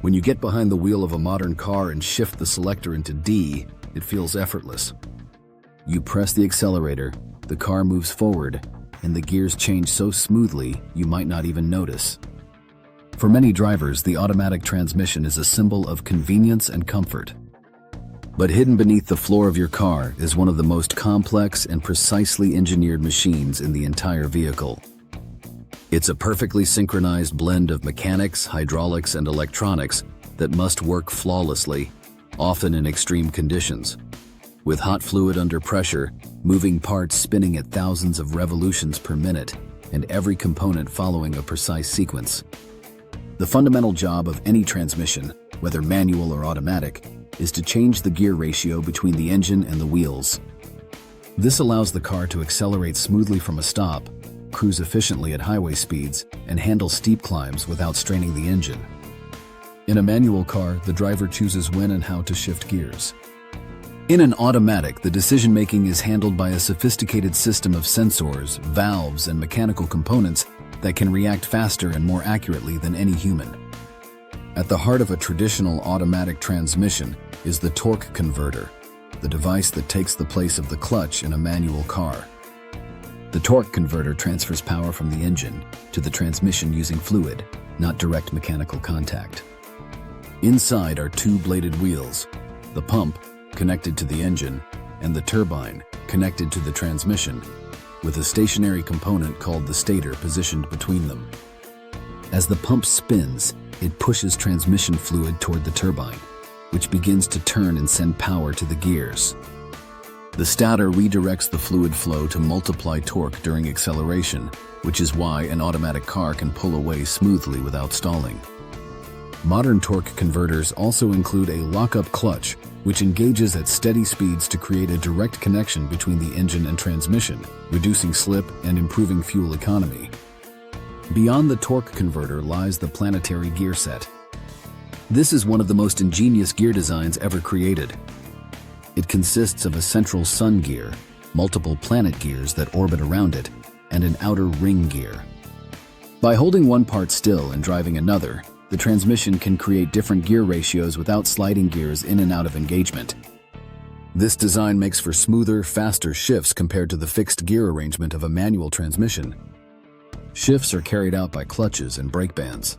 When you get behind the wheel of a modern car and shift the selector into D, it feels effortless. You press the accelerator, the car moves forward, and the gears change so smoothly you might not even notice. For many drivers, the automatic transmission is a symbol of convenience and comfort. But hidden beneath the floor of your car is one of the most complex and precisely engineered machines in the entire vehicle. It's a perfectly synchronized blend of mechanics, hydraulics, and electronics that must work flawlessly, often in extreme conditions. With hot fluid under pressure, moving parts spinning at thousands of revolutions per minute, and every component following a precise sequence. The fundamental job of any transmission, whether manual or automatic, is to change the gear ratio between the engine and the wheels. This allows the car to accelerate smoothly from a stop, cruise efficiently at highway speeds, and handle steep climbs without straining the engine. In a manual car, the driver chooses when and how to shift gears. In an automatic, the decision-making is handled by a sophisticated system of sensors, valves, and mechanical components that can react faster and more accurately than any human. At the heart of a traditional automatic transmission is the torque converter, the device that takes the place of the clutch in a manual car. The torque converter transfers power from the engine to the transmission using fluid, not direct mechanical contact. Inside are two bladed wheels, the pump, connected to the engine, and the turbine, connected to the transmission, with a stationary component called the stator positioned between them. As the pump spins, it pushes transmission fluid toward the turbine, which begins to turn and send power to the gears. The stator redirects the fluid flow to multiply torque during acceleration, which is why an automatic car can pull away smoothly without stalling. Modern torque converters also include a lock-up clutch, which engages at steady speeds to create a direct connection between the engine and transmission, reducing slip and improving fuel economy. Beyond the torque converter lies the planetary gear set. This is one of the most ingenious gear designs ever created. It consists of a central sun gear, multiple planet gears that orbit around it, and an outer ring gear. By holding one part still and driving another, the transmission can create different gear ratios without sliding gears in and out of engagement. This design makes for smoother, faster shifts compared to the fixed gear arrangement of a manual transmission. Shifts are carried out by clutches and brake bands.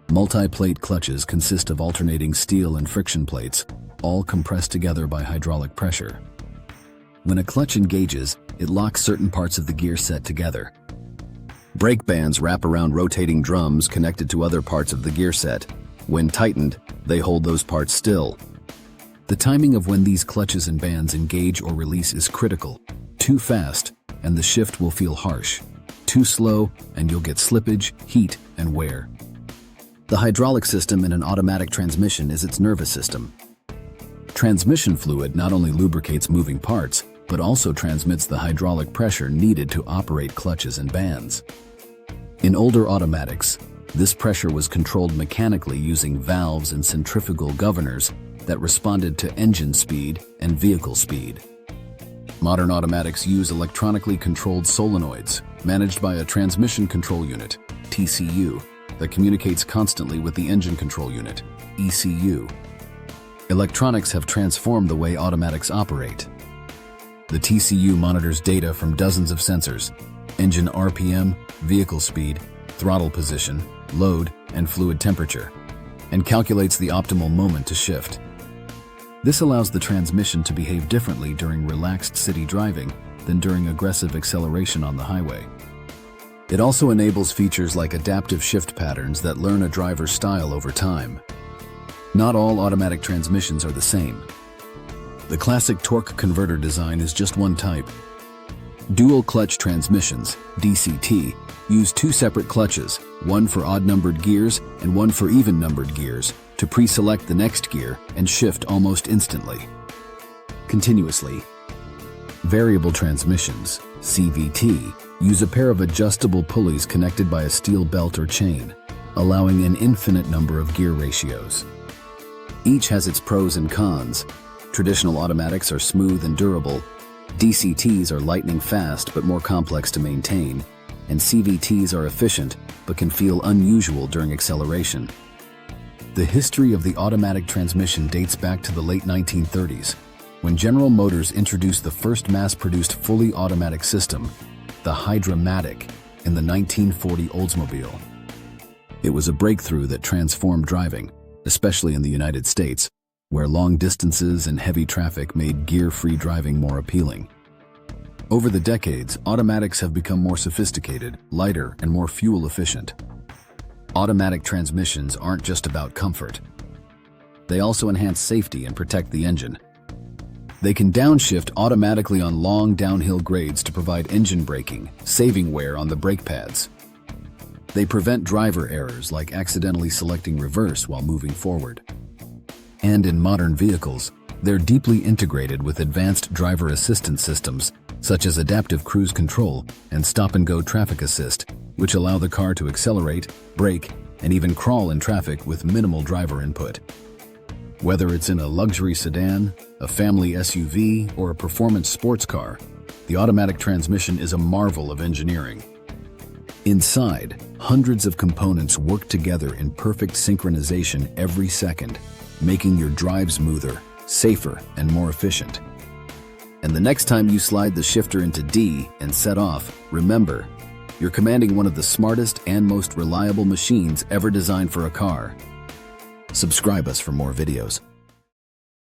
Multi-plate clutches consist of alternating steel and friction plates, all compressed together by hydraulic pressure. When a clutch engages, it locks certain parts of the gear set together. Brake bands wrap around rotating drums connected to other parts of the gear set. When tightened, they hold those parts still. The timing of when these clutches and bands engage or release is critical. Too fast, and the shift will feel harsh. Too slow, and you'll get slippage, heat, and wear. The hydraulic system in an automatic transmission is its nervous system. Transmission fluid not only lubricates moving parts, but also transmits the hydraulic pressure needed to operate clutches and bands. In older automatics, this pressure was controlled mechanically using valves and centrifugal governors that responded to engine speed and vehicle speed. Modern automatics use electronically controlled solenoids, managed by a transmission control unit, TCU, that communicates constantly with the engine control unit, ECU. Electronics have transformed the way automatics operate. The TCU monitors data from dozens of sensors: engine RPM, vehicle speed, throttle position, load, and fluid temperature, and calculates the optimal moment to shift. This allows the transmission to behave differently during relaxed city driving than during aggressive acceleration on the highway. It also enables features like adaptive shift patterns that learn a driver's style over time. Not all automatic transmissions are the same. The classic torque converter design is just one type. Dual clutch transmissions, DCT, use two separate clutches, one for odd-numbered gears and one for even-numbered gears, to pre-select the next gear and shift almost instantly. Continuously. Variable transmissions, CVT, use a pair of adjustable pulleys connected by a steel belt or chain, allowing an infinite number of gear ratios. Each has its pros and cons. Traditional automatics are smooth and durable. DCTs are lightning fast but more complex to maintain, and CVTs are efficient but can feel unusual during acceleration. The history of the automatic transmission dates back to the late 1930s, when General Motors introduced the first mass-produced fully automatic system, the Hydramatic, in the 1940 Oldsmobile. It was a breakthrough that transformed driving, especially in the United States, where long distances and heavy traffic made gear-free driving more appealing. Over the decades, automatics have become more sophisticated, lighter, and more fuel-efficient. Automatic transmissions aren't just about comfort. They also enhance safety and protect the engine. They can downshift automatically on long downhill grades to provide engine braking, saving wear on the brake pads. They prevent driver errors like accidentally selecting reverse while moving forward. And in modern vehicles, they're deeply integrated with advanced driver assistance systems such as adaptive cruise control and stop-and-go traffic assist, which allow the car to accelerate, brake, and even crawl in traffic with minimal driver input. Whether it's in a luxury sedan, a family SUV, or a performance sports car, the automatic transmission is a marvel of engineering. Inside, hundreds of components work together in perfect synchronization every second, making your drive smoother, safer, and more efficient. And the next time you slide the shifter into D and set off, remember, you're commanding one of the smartest and most reliable machines ever designed for a car. Subscribe us for more videos.